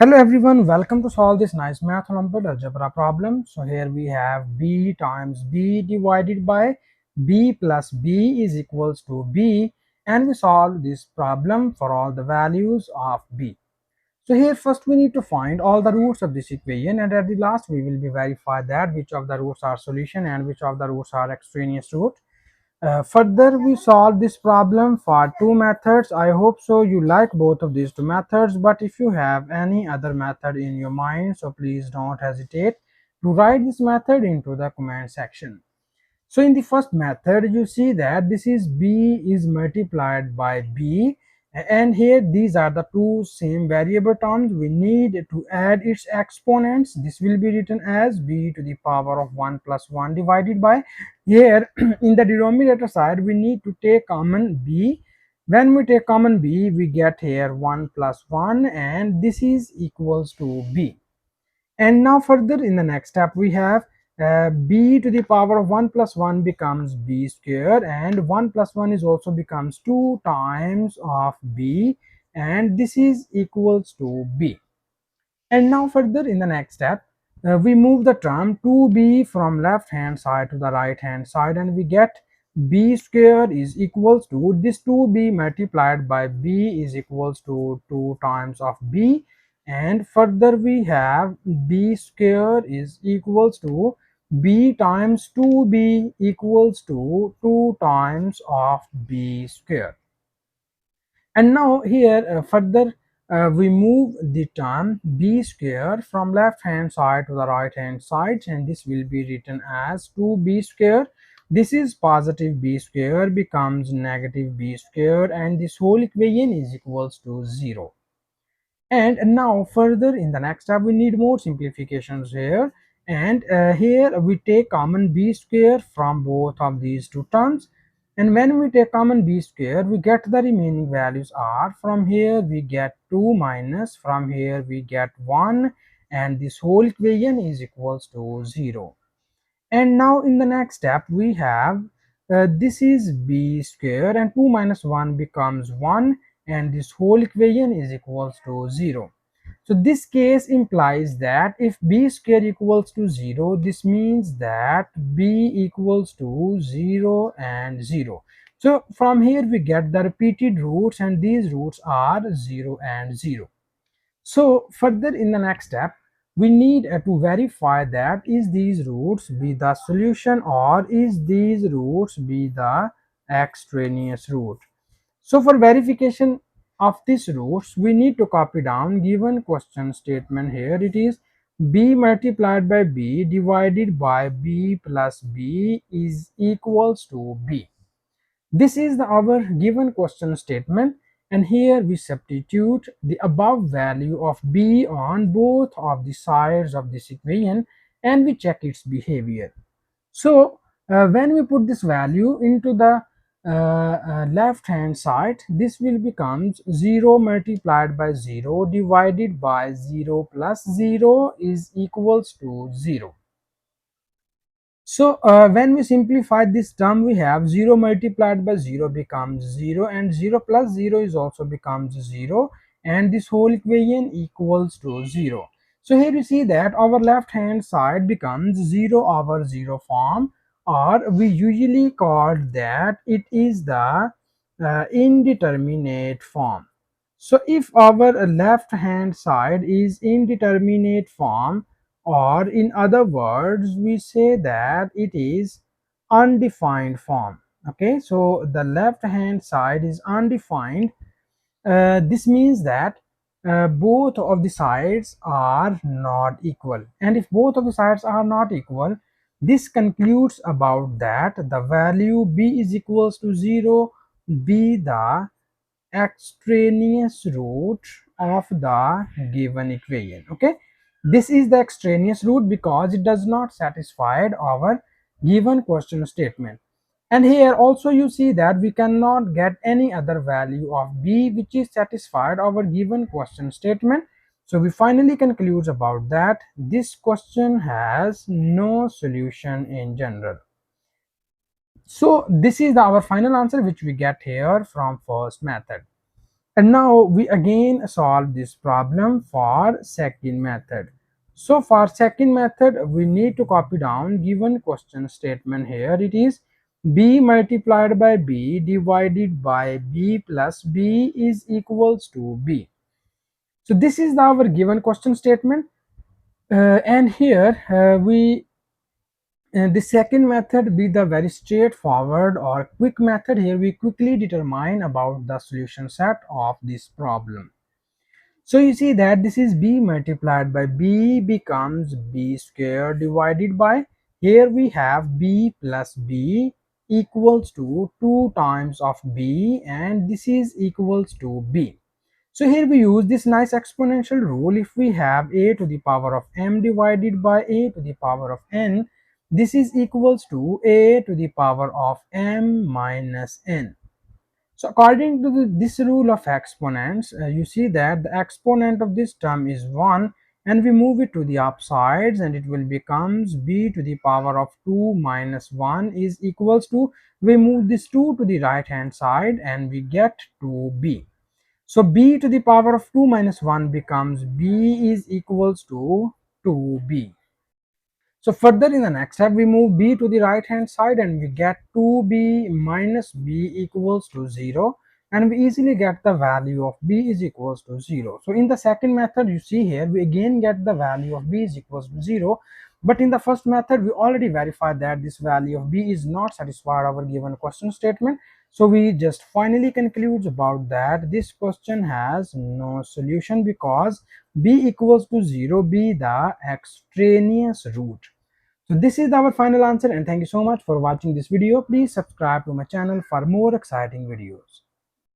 Hello everyone, welcome to solve this nice math Olympiad algebra problem. So here we have b times b divided by b plus b is equals to b, and we solve this problem for all the values of b. So here first we need to find all the roots of this equation, and at the last we will be verify that which of the roots are solution and which of the roots are extraneous root. Further, we solve this problem for two methods. I hope so you like both of these two methods, but if you have any other method in your mind, so please don't hesitate to write this method into the comment section. So in the first method, you see that this is b is multiplied by b, and here these are the two same variable terms. We need to add its exponents. This will be written as b to the power of 1 plus 1 divided by, here in the denominator side we need to take common b. When we take common b, we get here 1 plus 1, and this is equals to b. And now further in the next step we have b to the power of 1 plus 1 becomes b square, and 1 plus 1 is also becomes 2 times of b, and this is equals to b. And now further in the next step we move the term 2b from left hand side to the right hand side, and we get b square is equals to this 2b multiplied by b is equals to 2 times of b, and further we have b square is equals to b times 2b equals to 2 times of b square. And now here further we move the term b square from left hand side to the right hand side, and this will be written as 2b square. This is positive b square becomes negative b square, and this whole equation is equals to 0. And now further in the next step we need more simplifications here, and here we take common b square from both of these two terms, and when we take common b square we get the remaining values are, from here we get 2 minus, from here we get 1, and this whole equation is equals to 0. And now in the next step we have this is b square, and 2 minus 1 becomes 1, and this whole equation is equals to 0. So this case implies that if b square equals to 0, this means that b equals to 0 and 0. So from here we get the repeated roots, and these roots are 0 and 0. So further in the next step we need to verify that is these roots be the solution or is these roots be the extraneous root. So for verification of these roots we need to copy down given question statement. Here it is b multiplied by b divided by b plus b is equals to b. This is our given question statement, and here we substitute the above value of b on both of the sides of this equation, and we check its behavior. So when we put this value into the left hand side, this will becomes 0 multiplied by 0 divided by 0 plus 0 is equals to 0. So when we simplify this term, we have 0 multiplied by 0 becomes 0, and 0 plus 0 is also becomes 0, and this whole equation equals to 0. So here you see that our left hand side becomes 0 over 0 form, or we usually call that it is the indeterminate form. So if our left hand side is indeterminate form, or in other words we say that it is undefined form. Okay, so the left hand side is undefined. This means that both of the sides are not equal, and if both of the sides are not equal, this concludes about that the value b is equals to 0 be the extraneous root of the given equation. Okay, this is the extraneous root because it does not satisfy our given question statement. And here also you see that we cannot get any other value of b which is satisfied our given question statement. So we finally conclude about that this question has no solution in general. So this is our final answer which we get here from first method. And now we again solve this problem for second method. So for second method, we need to copy down given question statement. Here it is: b multiplied by b divided by b plus b is equals to b. So this is our given question statement, and here we the second method be the very straightforward or quick method. Here we quickly determine about the solution set of this problem. So you see that this is b multiplied by b becomes b square divided by, here we have b plus b equals to 2 times of b, and this is equals to b. So here we use this nice exponential rule. If we have a to the power of m divided by a to the power of n, this is equals to a to the power of m minus n. So according to this rule of exponents, you see that the exponent of this term is 1, and we move it to the upsides and it will becomes b to the power of 2 minus 1 is equals to, we move this 2 to the right hand side and we get 2b. So b to the power of 2 minus 1 becomes b is equals to 2b. So further in the next step, we move b to the right hand side and we get 2b minus b equals to 0, and we easily get the value of b is equals to 0. So in the second method, you see here we again get the value of b is equals to 0, but in the first method we already verified that this value of b is not satisfied our given question statement. So we just finally conclude about that this question has no solution because b equals to 0 be the extraneous root. So this is our final answer, and thank you so much for watching this video. Please subscribe to my channel for more exciting videos.